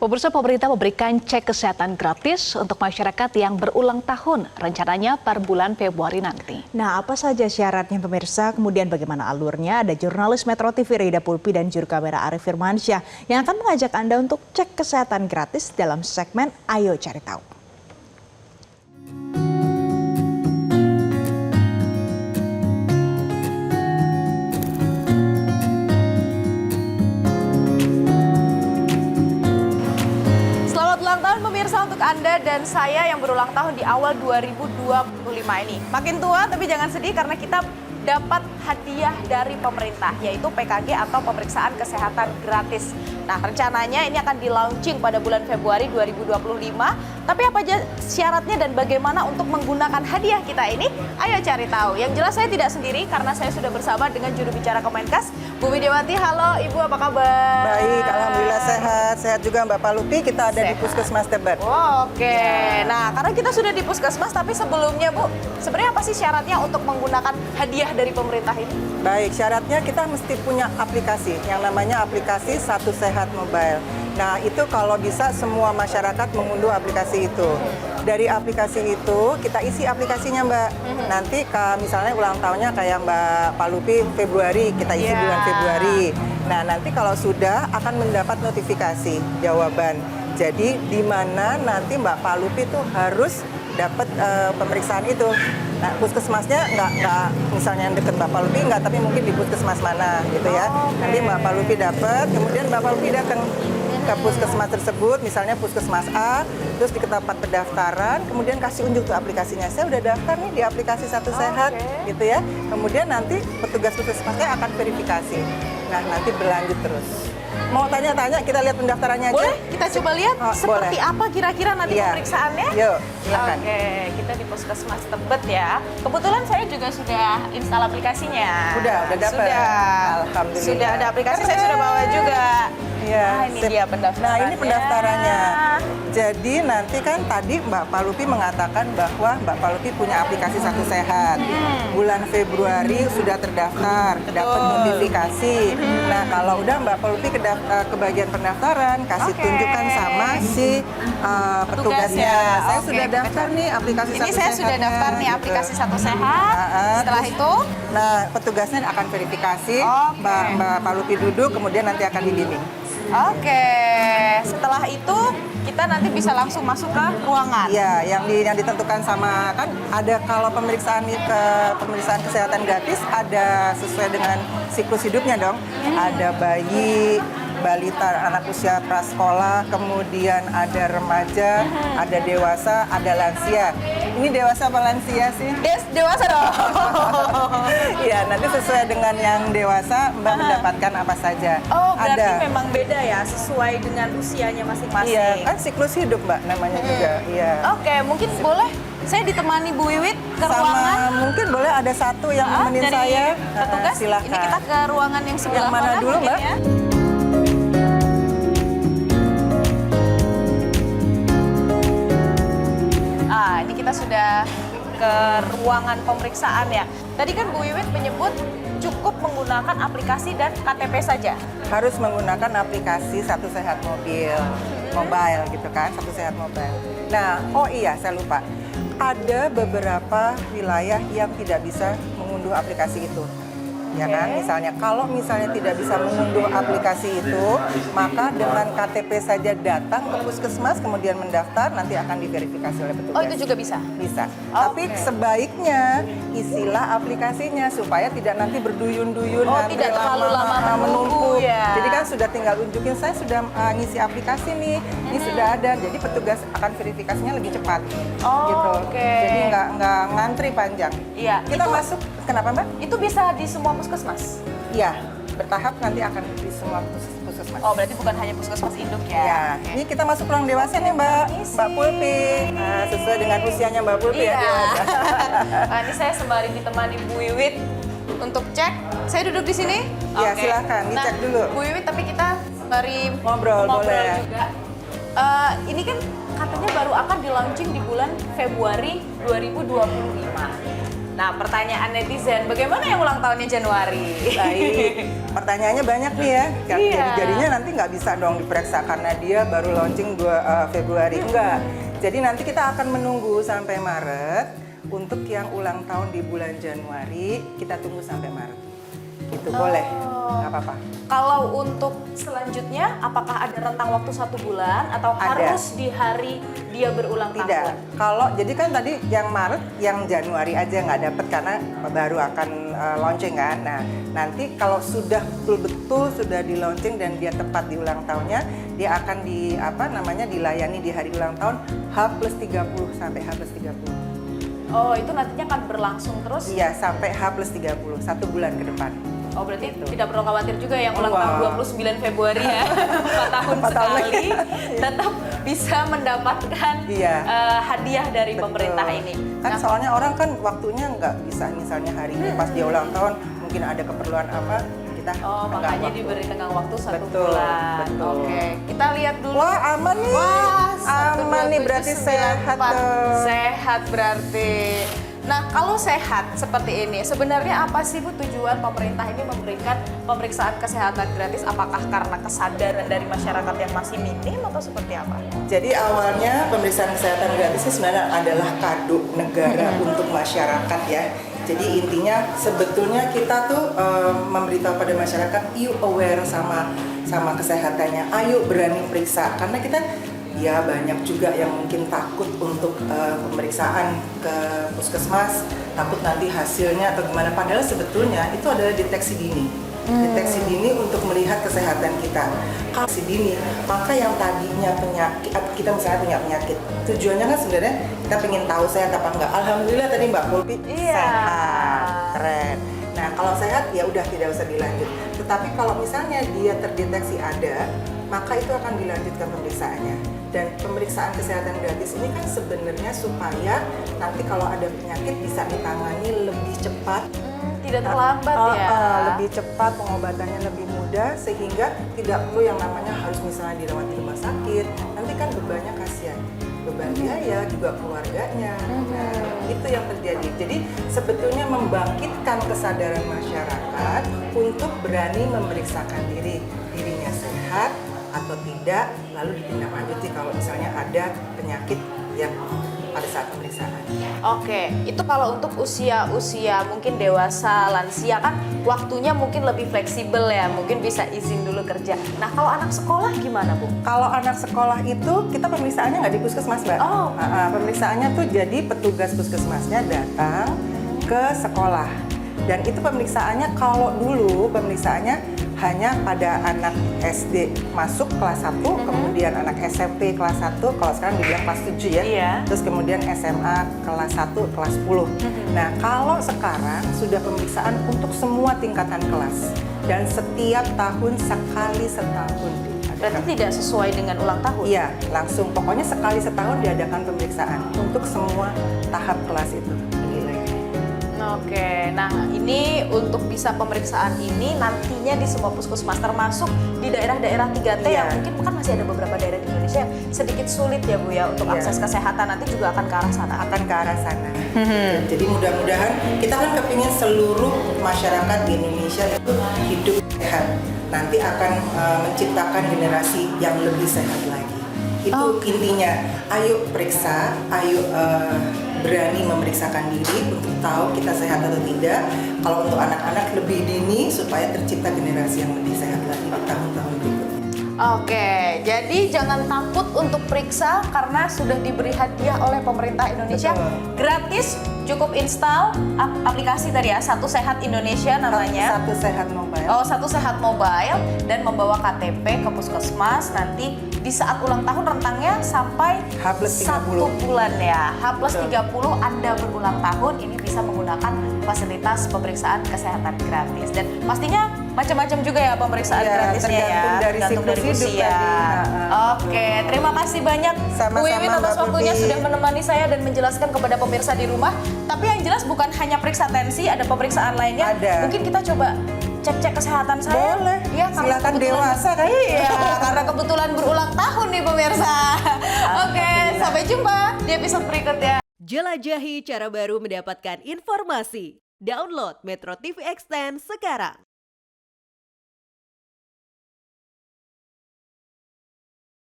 Pemirsa, pemerintah memberikan cek kesehatan gratis untuk masyarakat yang berulang tahun, rencananya per bulan Februari nanti. Nah, apa saja syaratnya pemirsa? Kemudian bagaimana alurnya? Ada jurnalis Metro TV Rida Pulpi dan juru kamera Arif Firmansyah yang akan mengajak Anda untuk cek kesehatan gratis dalam segmen Ayo Cari Tahu. Pemirsa, untuk Anda dan saya yang berulang tahun di awal 2025 ini. Makin tua tapi jangan sedih karena kita dapat hadiah dari pemerintah, yaitu PKG atau pemeriksaan kesehatan gratis. Nah, rencananya ini akan di-launching pada bulan Februari 2025. Tapi apa aja syaratnya dan bagaimana untuk menggunakan hadiah kita ini? Ayo cari tahu. Yang jelas saya tidak sendiri karena saya sudah bersama dengan juru bicara Kemenkes, Bu Widiawati. Halo Ibu, apa kabar? Baik, alhamdulillah sehat. Sehat juga Mbak Palupi, kita ada di Puskesmas Tebet. Oke. Nah, karena kita sudah di Puskesmas, tapi sebelumnya Bu, sebenarnya apa sih syaratnya untuk menggunakan hadiah dari pemerintah ini? Baik, syaratnya kita mesti punya aplikasi yang namanya aplikasi Satu Sehat Mobile. Nah, itu kalau bisa semua masyarakat mengunduh aplikasi itu. Dari aplikasi itu kita isi aplikasinya Mbak. Nanti misalnya ulang tahunnya kayak Mbak Palupi Februari, kita isi bulan Februari. Nah, nanti kalau sudah akan mendapat notifikasi jawaban. Jadi di mana nanti Mbak Palupi itu harus dapat pemeriksaan itu. Nah, puskesmasnya nggak misalnya yang deket Mbak Palupi nggak, tapi mungkin di puskesmas mana gitu ya. Nanti Mbak Palupi dapat, kemudian Mbak Palupi datang ke puskesmas tersebut, misalnya puskesmas A, terus di tempat pendaftaran, kemudian kasih unjuk tuh aplikasinya. Saya udah daftar nih di aplikasi Satu Sehat, gitu ya. Kemudian nanti petugas puskesmasnya akan verifikasi. Nah, nanti berlanjut terus. Mau tanya-tanya, kita lihat pendaftarannya aja. Boleh, kita coba lihat seperti apa kira-kira nanti pemeriksaannya? Yuk, silakan. Oke, kita di Puskesmas Tebet ya. Kebetulan saya juga sudah install aplikasinya. Udah dapat. Sudah. Alhamdulillah. Sudah ada aplikasi, saya sudah bawa juga. Iya, Nah, ini dia pendaftarannya. Nah, ini pendaftarannya. Jadi nanti kan tadi Mbak Palupi mengatakan bahwa Mbak Palupi punya aplikasi Satu Sehat. Bulan Februari sudah terdaftar, dapat notifikasi. Nah, kalau udah Mbak Palupi ke bagian pendaftaran, kasih tunjukkan sama si petugasnya. Saya sudah daftar nih aplikasi Satu Sehat. Ini saya sudah daftar nih aplikasi Satu Sehat. Setelah itu, nah, petugasnya akan verifikasi. Mbak Palupi duduk, kemudian nanti akan dibimbing. Oke, setelah itu kita nanti bisa langsung masuk ke ruangan. Iya, yang ditentukan sama kan ada kalau pemeriksaan kesehatan gratis ada sesuai dengan siklus hidupnya dong. Ada bayi, balita, anak usia prasekolah, kemudian ada remaja, ada dewasa, ada lansia. Ini dewasa apa lansia sih? Dewasa dong. Iya, nanti sesuai dengan yang dewasa Mbak mendapatkan apa saja. Oh, berarti ada. memang beda ya, sesuai dengan usianya masing-masing. Iya, kan siklus hidup Mbak namanya juga. Iya. Oke, mungkin boleh saya ditemani Bu Wiwit ke ruangan. Mungkin boleh ada satu yang nemenin dari saya. Petugas, silakan. ini kita ke ruangan yang sebelah Yang mana dulu, mungkin Mbak? ya? Ini kita sudah ke ruangan pemeriksaan ya. Tadi kan Bu Wiwit menyebut cukup menggunakan aplikasi dan KTP saja. Harus menggunakan aplikasi Satu Sehat mobile gitu kan, Satu Sehat Mobile. Nah, oh iya saya lupa. Ada beberapa wilayah yang tidak bisa mengunduh aplikasi itu. Ya kan, misalnya kalau misalnya tidak bisa mengunduh aplikasi itu, maka dengan KTP saja datang ke puskesmas kemudian mendaftar, nanti akan diverifikasi oleh petugas. Oh, itu juga bisa? Bisa. Tapi sebaiknya isilah aplikasinya supaya tidak nanti berduyun-duyun, tidak terlalu lama menunggu ya. Jadi kan sudah tinggal unjukin saya sudah ngisi aplikasi nih, ini sudah ada. Jadi petugas akan verifikasinya lebih cepat. Gitu. Jadi nggak ngantri panjang. Iya. Kita masuk, kenapa Mbak? Itu bisa di semua puskesmas? Iya, bertahap nanti akan di semua puskesmas. Oh, berarti bukan hanya puskesmas induk ya? Iya. Ini kita masuk ruang dewasa nih Mbak Pulpi. Nah, sesuai dengan usianya Mbak Pulpi ya. Ini saya sembari ditemani Bu Wiwit untuk cek. Saya duduk di sini? Iya, silakan dicek dulu. Bu Wiwit, tapi kita sembari ngobrol boleh juga. Ini kan katanya baru akan di-launching di bulan Februari 2025. Nah, pertanyaan netizen, bagaimana yang ulang tahunnya Januari? Baik, pertanyaannya banyak nih ya. Iya. Jadinya nanti nggak bisa dong diperiksa karena dia baru launching 2 Februari. Enggak. Jadi nanti kita akan menunggu sampai Maret. Untuk yang ulang tahun di bulan Januari, kita tunggu sampai Maret. Itu boleh, nggak apa-apa. Kalau untuk selanjutnya, apakah ada rentang waktu 1 bulan atau Ada. harus di hari dia berulang Tidak. tahun? Kalau jadi kan tadi yang Maret, yang Januari aja nggak dapet karena baru akan launching kan. Nah, nanti kalau sudah betul-betul sudah di launching dan dia tepat di ulang tahunnya, dia akan dilayani di hari ulang tahun H+30 sampai H+30. Oh, itu nantinya akan berlangsung terus? Iya, sampai H+30, 1 bulan ke depan. Oh, berarti tidak perlu khawatir juga yang ulang Wah. tahun 29 Februari ya, 4 tahun 4 tahun sekali, lagi. tetap bisa mendapatkan Iya. hadiah dari Betul. pemerintah ini. Kan soalnya orang kan waktunya nggak bisa misalnya hari ini pas dia ulang tahun mungkin ada keperluan apa kita Oh, tenggang makanya waktu. diberi tenggang waktu 1 Betul, bulan. betul. Oke, kita lihat dulu. Wah aman nih. Wah, aman nih berarti 1, 2, 7, 9, sehat 4. dong. Sehat berarti. Nah, kalau sehat seperti ini, sebenarnya apa sih Bu tujuan pemerintah ini memberikan pemeriksaan kesehatan gratis? Apakah karena kesadaran dari masyarakat yang masih minim atau seperti apa? Jadi awalnya pemeriksaan kesehatan gratis ini sebenarnya adalah kado negara untuk masyarakat ya. Jadi intinya sebetulnya kita tuh memberitahu pada masyarakat, you aware sama kesehatannya, ayo berani periksa karena kita ya banyak juga yang mungkin takut untuk pemeriksaan ke puskesmas, takut nanti hasilnya atau gimana. Padahal sebetulnya itu adalah deteksi dini. Deteksi dini untuk melihat kesehatan kita. Kalau deteksi dini, maka yang tadinya penyakit, kita misalnya punya penyakit, tujuannya kan sebenarnya kita pengen tahu sehat apa enggak. Alhamdulillah tadi Mbak Pulpi Iya. sehat, keren. Nah kalau sehat ya udah tidak usah dilanjut. Tetapi kalau misalnya dia terdeteksi ada, maka itu akan dilanjutkan pemeriksaannya. Dan pemeriksaan kesehatan gratis ini kan sebenarnya supaya nanti kalau ada penyakit bisa ditangani lebih cepat. Tidak terlambat ya. Lebih cepat, pengobatannya lebih mudah sehingga tidak perlu yang namanya harus misalnya dirawat di rumah sakit. Nanti kan bebannya kasihan, beban biaya juga keluarganya. Nah, itu yang terjadi. Jadi sebetulnya membangkitkan kesadaran masyarakat untuk berani memeriksakan dirinya sehat atau tidak, lalu ditindaklanjuti kalau misalnya ada penyakit yang pada saat pemeriksaan. Oke, itu kalau untuk usia mungkin dewasa, lansia kan waktunya mungkin lebih fleksibel ya, mungkin bisa izin dulu kerja. Nah, kalau anak sekolah gimana Bu? Kalau anak sekolah itu kita pemeriksaannya nggak di puskesmas, Mbak. Oh. Pemeriksaannya tuh jadi petugas puskesmasnya datang ke sekolah. Dan itu pemeriksaannya kalau dulu pemeriksaannya hanya pada anak SD masuk kelas 1, kemudian anak SMP kelas 1, kalau sekarang dibilang kelas 7 ya. Iya. Terus kemudian SMA kelas 1, kelas 10. Nah, kalau sekarang sudah pemeriksaan untuk semua tingkatan kelas dan setiap tahun sekali setahun. Berarti tidak sesuai dengan ulang tahun? Iya, langsung. Pokoknya sekali setahun diadakan pemeriksaan untuk semua tahap kelas itu. Oke, nah ini untuk bisa pemeriksaan ini nantinya di semua puskesmas termasuk di daerah-daerah 3T Iya. yang mungkin kan masih ada beberapa daerah di Indonesia yang sedikit sulit ya Bu ya untuk Iya. akses kesehatan, nanti juga akan ke arah sana. Akan ke arah sana. Jadi mudah-mudahan kita kan kepingin seluruh masyarakat di Indonesia itu hidup sehat. Nanti akan menciptakan generasi yang lebih sehat lagi. Itu intinya. Ayo periksa, ayo berani memeriksakan diri untuk tahu kita sehat atau tidak. Kalau untuk anak-anak lebih dini supaya tercipta generasi yang lebih sehat lagi di tahun-tahun berikutnya. Oke, jadi jangan takut untuk periksa karena sudah diberi hadiah oleh pemerintah Indonesia. Betul. Gratis, cukup install aplikasi tadi ya, Satu Sehat Indonesia namanya. Satu Sehat Mobile. Oh, Satu Sehat Mobile dan membawa KTP ke puskesmas nanti di saat ulang tahun rentangnya sampai H+30. 1 bulan ya. H+30 Anda berulang tahun ini bisa menggunakan fasilitas pemeriksaan kesehatan gratis dan pastinya macam-macam juga ya pemeriksaan Iya, gratisnya ya. tergantung dari siklus hidup tadi. Oke, terima kasih banyak Sama-sama, Bu Wiwit atas Mbak waktunya Putih. sudah menemani saya dan menjelaskan kepada pemirsa di rumah. Tapi yang jelas bukan hanya periksa tensi, ada pemeriksaan lainnya. Ada. Mungkin kita coba cek-cek kesehatan saya. Boleh. Ya, karena Silakan kebetulan- dewasa kan? Iya, karena kebetulan berulang tahun nih pemirsa. Oke, sampai jumpa di episode berikutnya. Jelajahi cara baru mendapatkan informasi. Download Metro TV Extend sekarang.